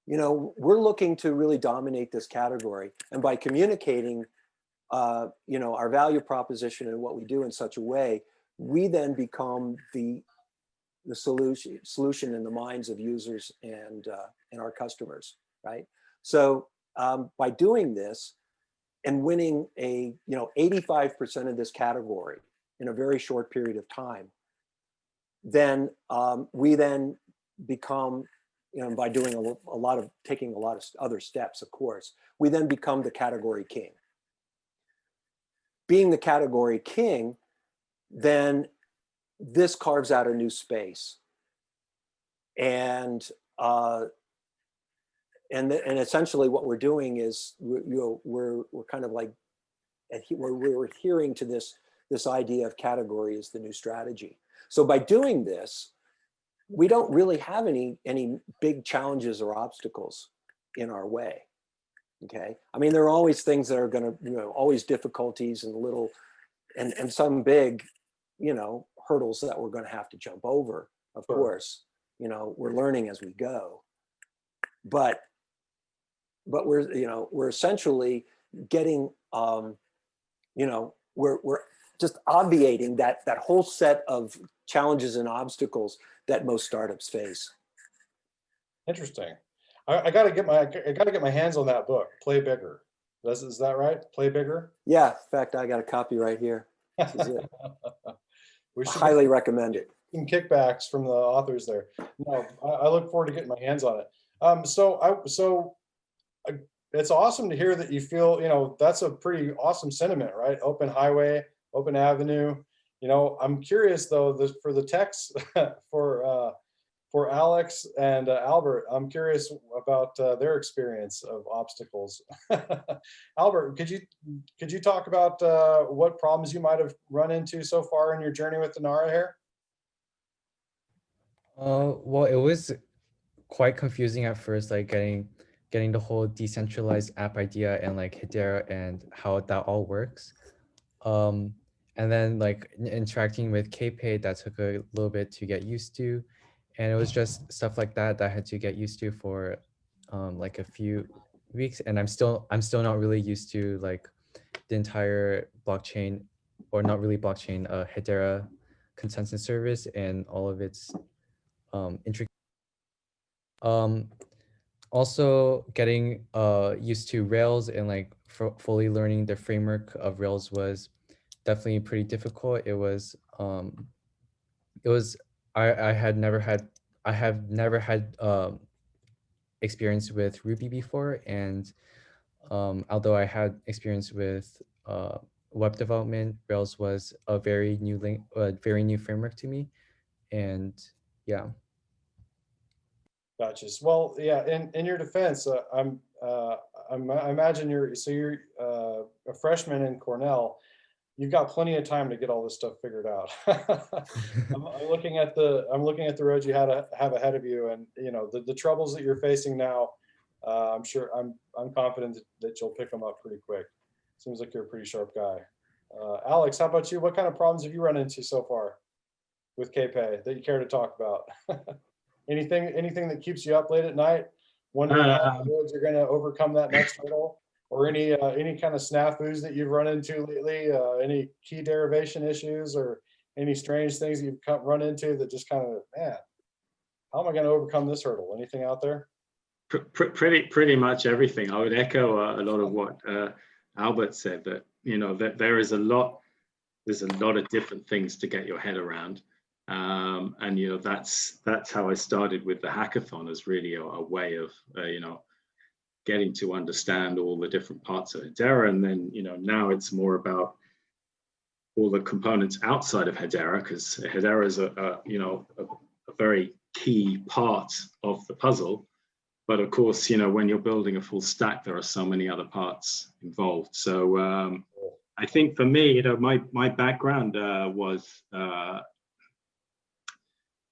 we're looking to really dominate this category, and by communicating, our value proposition and what we do in such a way, we then become the solution in the minds of users and our customers, right? So by doing this and winning 85% of this category in a very short period of time, then we then become, by doing taking a lot of other steps, of course, we then become the category king. Being the category king, then this carves out a new space, and essentially what we're doing is we're kind of like we're adhering to this idea of category as the new strategy. So by doing this, we don't really have any big challenges or obstacles in our way. Okay, I mean, there are always things that are going to, always difficulties and some big, hurdles that we're going to have to jump over, of course. We're learning as we go, but we're essentially getting, we're just obviating that whole set of challenges and obstacles that most startups face.
Interesting. I got to get my hands on that book, Play Bigger. Is that right? Play bigger?
Yeah, in fact, I got a copy right here. This is it.
We
I
should
highly recommend it.
some kickbacks from the authors there. No, I look forward to getting my hands on it. It's awesome to hear that you feel, that's a pretty awesome sentiment, right? Open highway, open avenue. I'm curious though, for the techs for Alex and Albert, I'm curious about their experience of obstacles. Albert, could you talk about what problems you might have run into so far in your journey with Inara here?
Well, it was quite confusing at first, like getting the whole decentralized app idea and like Hedera and how that all works. And then like interacting with KPay, that took a little bit to get used to. And it was just stuff like that I had to get used to for like a few weeks. And I'm still not really used to like the entire blockchain, or not really blockchain, Hedera consensus service and all of its intricate. Also getting used to Rails and like fully learning the framework of Rails was definitely pretty difficult. It was I have never had experience with Ruby before, and although I had experience with web development, Rails was a very new framework to me, and yeah.
Gotcha. Well, yeah. In your defense, I imagine you're a freshman in Cornell. You've got plenty of time to get all this stuff figured out. I'm looking at the road you have ahead of you, and the troubles that you're facing now. I'm confident that you'll pick them up pretty quick. Seems like you're a pretty sharp guy. Alex, how about you? What kind of problems have you run into so far with KPay that you care to talk about? Anything that keeps you up late at night, wondering how you're going to overcome that next hurdle, or any kind of snafus that you've run into lately, any key derivation issues, or any strange things you've run into that just kind of, man, how am I going to overcome this hurdle? Anything out there?
Pretty much everything. I would echo a lot of what Albert said, that that there's a lot of different things to get your head around. And that's how I started with the hackathon, as really a way of getting to understand all the different parts of Hedera. And then now it's more about all the components outside of Hedera, because Hedera is a very key part of the puzzle. But of course, when you're building a full stack, there are so many other parts involved. So I think for me, my background was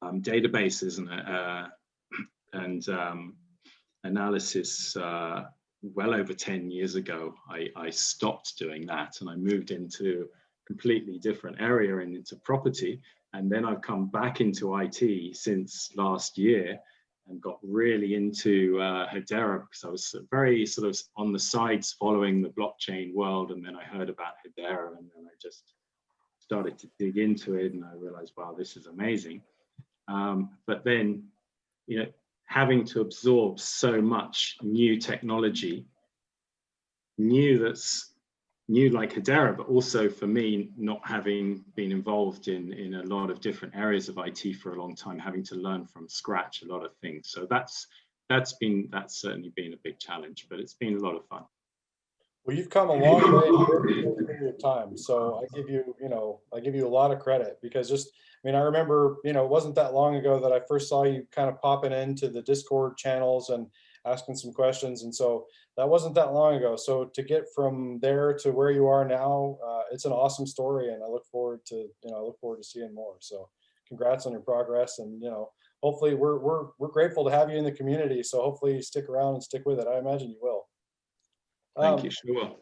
databases and analysis. Well over 10 years ago, I stopped doing that, and I moved into a completely different area and into property. And then I've come back into IT since last year and got really into Hedera, because I was very sort of on the sides following the blockchain world, and then I heard about Hedera, and then I just started to dig into it, and I realized, wow, this is amazing. But then, having to absorb so much new technology, new like Hedera, but also for me, not having been involved in a lot of different areas of IT for a long time, having to learn from scratch a lot of things. So that's certainly been a big challenge, but it's been a lot of fun.
Well, you've come a long way in a very short period of time. So I give you a lot of credit, because I remember, it wasn't that long ago that I first saw you kind of popping into the Discord channels and asking some questions. And so that wasn't that long ago. So to get from there to where you are now, it's an awesome story, and I look forward to seeing more. So congrats on your progress, and hopefully we're grateful to have you in the community. So hopefully you stick around and stick with it. I imagine you will.
Thank you. Sure.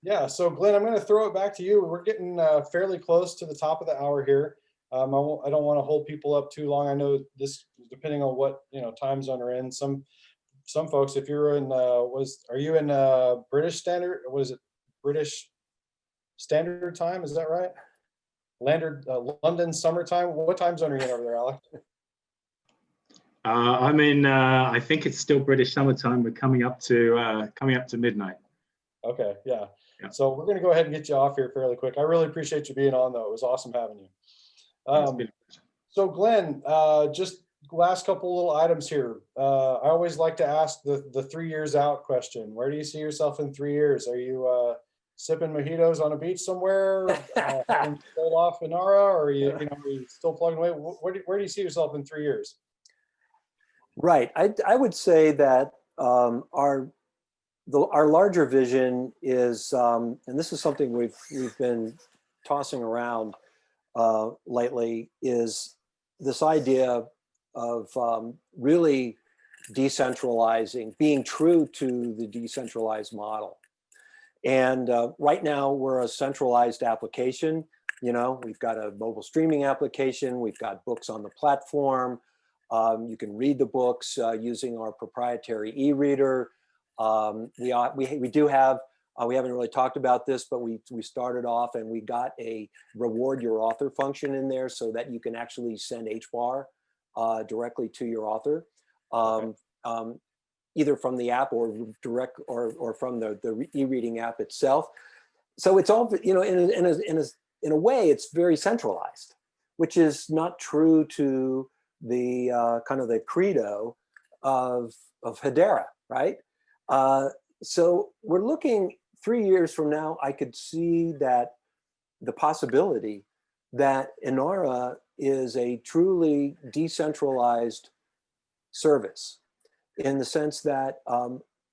Yeah. So Glenn, I'm going to throw it back to you. We're getting fairly close to the top of the hour here. I don't want to hold people up too long. I know this, depending on what time zone you're in. Some folks, if you're in, are you in British Standard? Was it British Standard Time? Is that right? London summertime. What time zone are you in over there, Alex?
I'm in. I think it's still British summertime. We're coming up to midnight.
Okay, yeah.
Yeah.
So we're going to go ahead and get you off here fairly quick. I really appreciate you being on, though. It was awesome having you.
It's been
So Glenn, just last couple little items here. I always like to ask the 3 years out question. Where do you see yourself in 3 years? Are you sipping mojitos on a beach somewhere, having sold off Inara, or are are you still plugging away? Where do you see yourself in 3 years?
Right. I would say that our larger vision is, and this is something we've been tossing around lately, is this idea of really decentralizing, being true to the decentralized model. And right now we're a centralized application. We've got a mobile streaming application. We've got books on the platform. You can read the books using our proprietary e-reader. We do have, we haven't really talked about this, but we started off and we got a reward your author function in there so that you can actually send HBAR directly to your author, either from the app or direct or from the e-reading app itself. So it's all, in a way, it's very centralized, which is not true to the kind of the credo of Hedera, right? So we're looking 3 years from now, I could see that the possibility that Inara is a truly decentralized service, in the sense that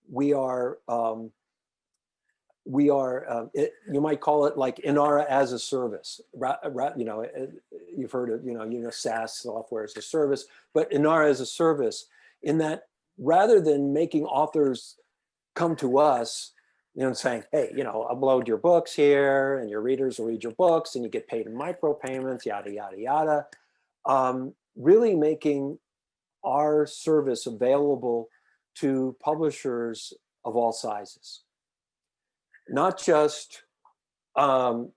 we are, you might call it like Inara as a service. You've heard of, SaaS, software as a service, but Inara as a service, in that rather than making authors come to us, saying, hey, upload your books here and your readers will read your books and you get paid in micropayments, yada, yada, yada. Really making our service available to publishers of all sizes. Not just, and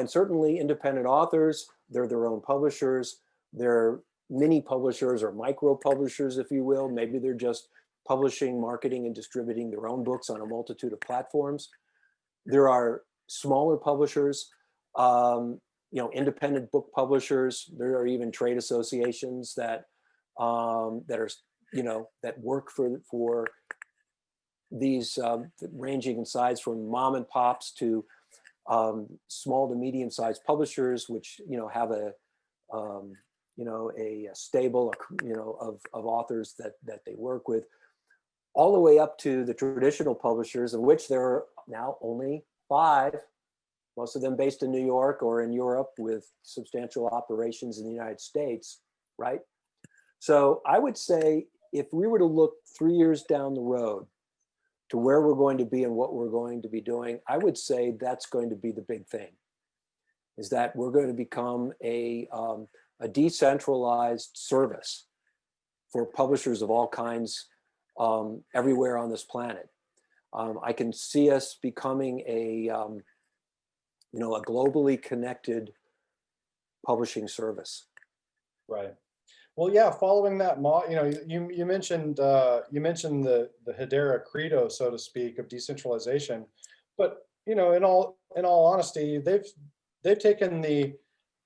certainly independent authors, they're their own publishers. They're mini publishers or micro publishers, if you will. Maybe they're just publishing, marketing, and distributing their own books on a multitude of platforms. There are smaller publishers, independent book publishers. There are even trade associations that that work for these, ranging in size from mom and pops to small to medium-sized publishers, which have a stable of authors that they work with, all the way up to the traditional publishers, of which there are now only 5, most of them based in New York or in Europe with substantial operations in the United States, right? So I would say if we were to look 3 years down the road to where we're going to be and what we're going to be doing, I would say that's going to be the big thing, is that we're going to become a decentralized service for publishers of all kinds everywhere on this planet. I can see us becoming a globally connected publishing service.
Right. Well, yeah. Following that, you mentioned the Hedera credo, so to speak, of decentralization, but in all honesty, they've taken the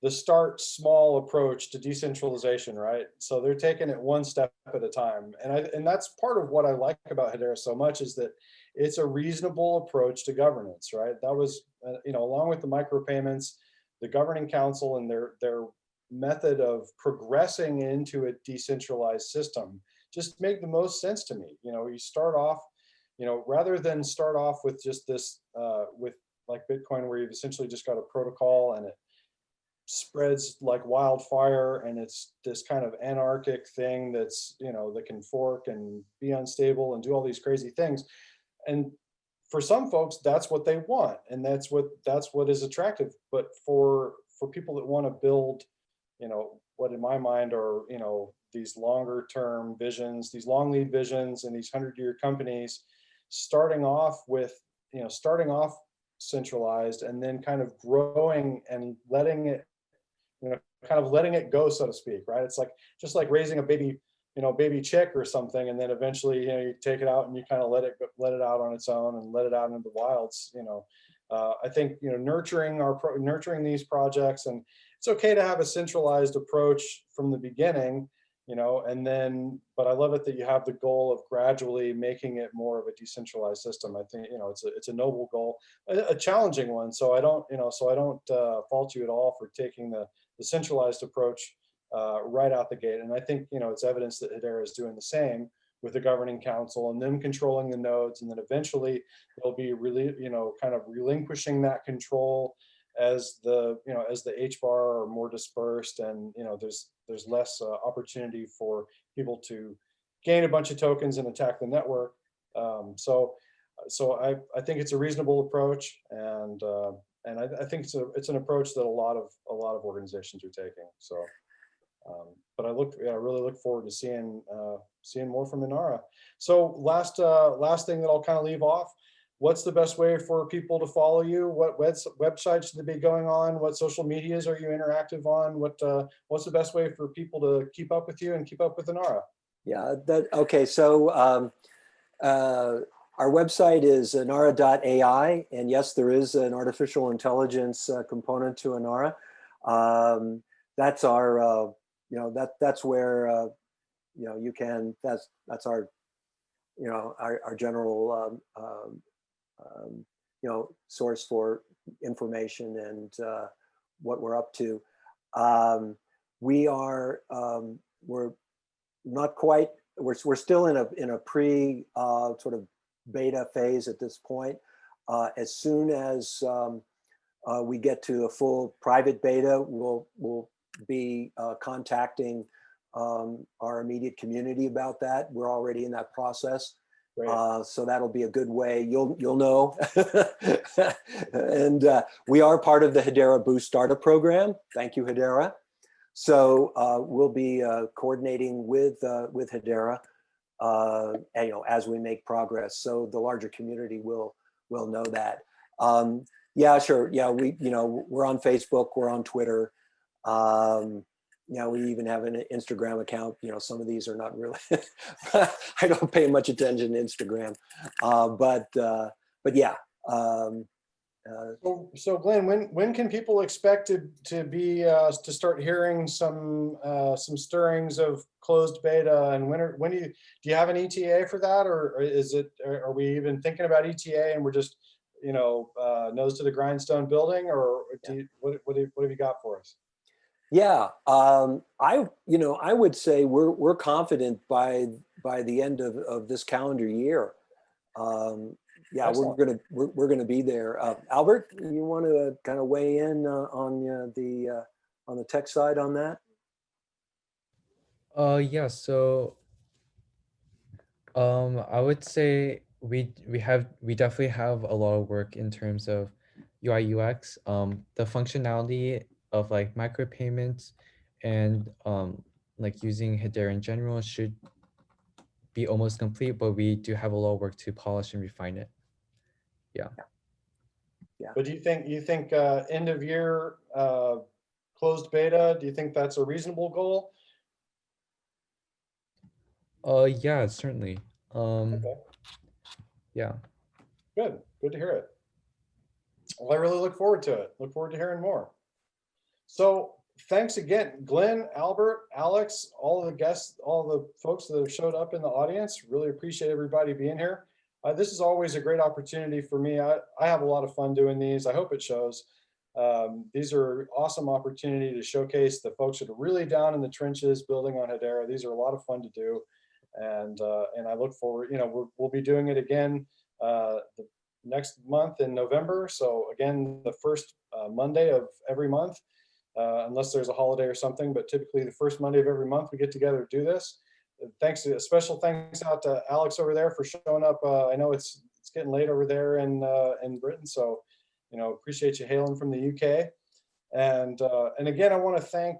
start small approach to decentralization, right? So they're taking it one step at a time, and that's part of what I like about Hedera so much, is that it's a reasonable approach to governance, right? That was along with the micropayments, the governing council and their method of progressing into a decentralized system just make the most sense to me. You start off, rather than start off with just this with like Bitcoin, where you've essentially just got a protocol and it spreads like wildfire, and it's this kind of anarchic thing that's that can fork and be unstable and do all these crazy things. And for some folks, that's what they want, and that's what is attractive. But for people that want to build what in my mind are these longer term visions, these long lead visions, and these 100-year companies, starting off centralized and then kind of growing and letting it kind of letting it go, so to speak, right? It's like just like raising a baby baby chick or something, and then eventually, you take it out and you kind of let it out on its own and let it out into the wilds. I think, nurturing these projects, and it's okay to have a centralized approach from the beginning, and then, but I love it that you have the goal of gradually making it more of a decentralized system. I think, it's a noble goal, a challenging one. So I don't fault you at all for taking the centralized approach right out the gate. And I think, it's evidence that Hedera is doing the same with the governing council and them controlling the nodes. And then eventually they'll be really, kind of relinquishing that control as the HBAR are more dispersed, and, there's less opportunity for people to gain a bunch of tokens and attack the network. So I think it's a reasonable approach, and I think it's an approach that a lot of organizations are taking. So, but I really look forward to seeing more from Inara. So last thing that I'll kind of leave off. What's the best way for people to follow you? What websites should they be going on? What social medias are you interactive on? What's the best way for people to keep up with you and keep up with Inara?
Yeah, okay. So our website is inara.ai, and yes, there is an artificial intelligence component to Inara. That's our, that's where, you can, that's our, our general, source for information and what we're up to. We're not quite, we're still in a pre sort of beta phase at this point. As soon as we get to a full private beta, we'll be contacting our immediate community about that. We're already in that process. So that'll be a good way. You'll know. And we are part of the Hedera Boost Startup Program. Thank you, Hedera. So we'll be coordinating with Hedera, as we make progress. So the larger community will know that. Yeah, sure. Yeah, we're on Facebook. We're on Twitter. We even have an Instagram account. Some of these are not really, I don't pay much attention to Instagram, but yeah.
So Glenn, when can people expect to start hearing some stirrings of closed beta, and when do you have an ETA for that, or are we even thinking about ETA and we're just nose to the grindstone building, or what have you got for us?
Yeah, I would say we're confident by the end of this calendar year. Yeah,
Excellent.
we're gonna be there. Albert, you want to kind of weigh in on the tech side on that?
Yeah. So I would say we definitely have a lot of work in terms of UI UX. The functionality of like micropayments and like using Hedera in general should be almost complete, but we do have a lot of work to polish and refine it. Yeah.
But do you think end of year closed beta? Do you think that's a reasonable goal?
Yeah, certainly.
Okay.
Yeah.
Good to hear it. Well, I really look forward to it. Look forward to hearing more. So thanks again, Glenn, Albert, Alex, all of the guests, all the folks that have showed up in the audience. Really appreciate everybody being here. This is always a great opportunity for me. I have a lot of fun doing these. I hope it shows. These are awesome opportunity to showcase the folks that are really down in the trenches building on Hedera. These are a lot of fun to do. And I look forward, we'll be doing it again the next month in November. So again, the first Monday of every month, unless there's a holiday or something, but typically the first Monday of every month we get together to do this. A special thanks out to Alex over there for showing up. I know it's getting late over there in Britain, so appreciate you hailing from the UK. And again, I want to thank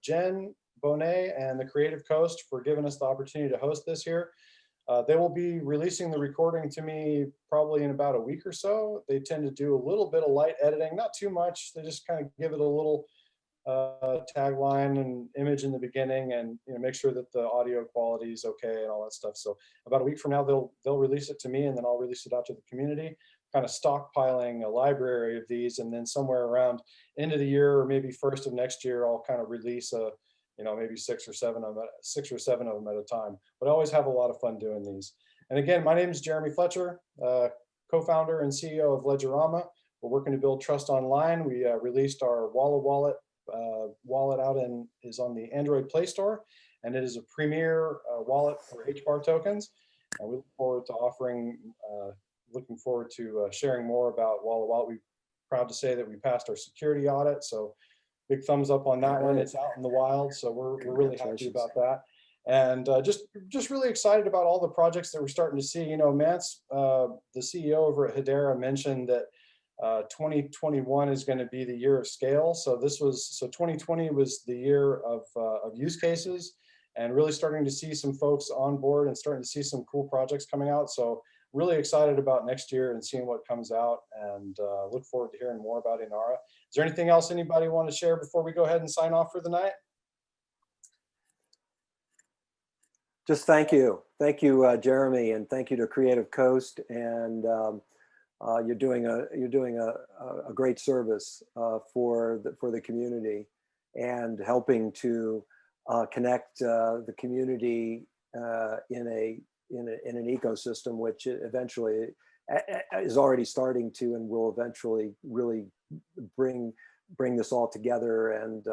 Jen Bonet and the Creative Coast for giving us the opportunity to host this here. They will be releasing the recording to me probably in about a week or so. They tend to do a little bit of light editing, not too much. They just kind of give it a little tagline and image in the beginning, and make sure that the audio quality is okay and all that stuff. So about a week from now, they'll release it to me, and then I'll release it out to the community, kind of stockpiling a library of these, and then somewhere around end of the year or maybe first of next year, I'll kind of release maybe 6 or 7 of them at a time. But I always have a lot of fun doing these. And again, my name is Jeremy Fletcher, co-founder and CEO of Ledgerama. We're working to build trust online. We released our wallet out is on the Android Play Store, and it is a premier wallet for HBAR tokens. And we look forward to sharing more about Wallet. We're proud to say that we passed our security audit, so big thumbs up on that one. It's out in the wild, so we're really happy about that. And just really excited about all the projects that we're starting to see. Mance, the CEO over at Hedera, mentioned that 2021 is going to be the year of scale. So 2020 was the year of use cases, and really starting to see some folks on board and starting to see some cool projects coming out. So really excited about next year and seeing what comes out, and look forward to hearing more about Inara. Is there anything else anybody want to share before we go ahead and sign off for the night?
Just thank you, Jeremy, and thank you to Creative Coast. And you're doing a great service for the community, and helping to connect the community in an ecosystem which eventually is already starting to, and will eventually really bring this all together and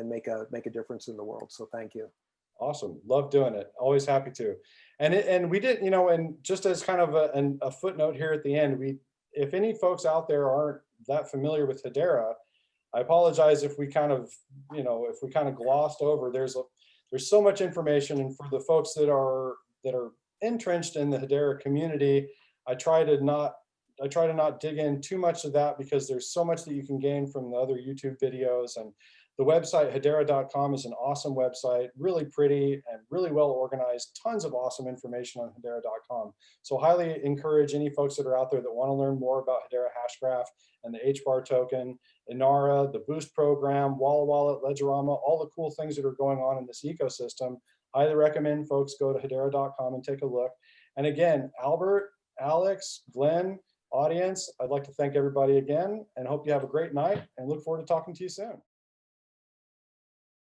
make a difference in the world. So thank you.
Awesome. Love doing it. Always happy to. And we did, and just as kind of a footnote here at the end, if any folks out there aren't that familiar with Hedera, I apologize if we kind of glossed over. There's so much information, and for the folks that are entrenched in the Hedera community, I try to not dig in too much of that, because there's so much that you can gain from the other YouTube videos. And the website hedera.com is an awesome website, really pretty and really well organized, tons of awesome information on hedera.com. So highly encourage any folks that are out there that want to learn more about Hedera Hashgraph and the HBAR token, Inara, the Boost program, Wallet, Ledgerama, all the cool things that are going on in this ecosystem. Highly recommend folks go to hedera.com and take a look. And again, Albert, Alex, Glenn, audience, I'd like to thank everybody again, and hope you have a great night, and look forward to talking to you soon.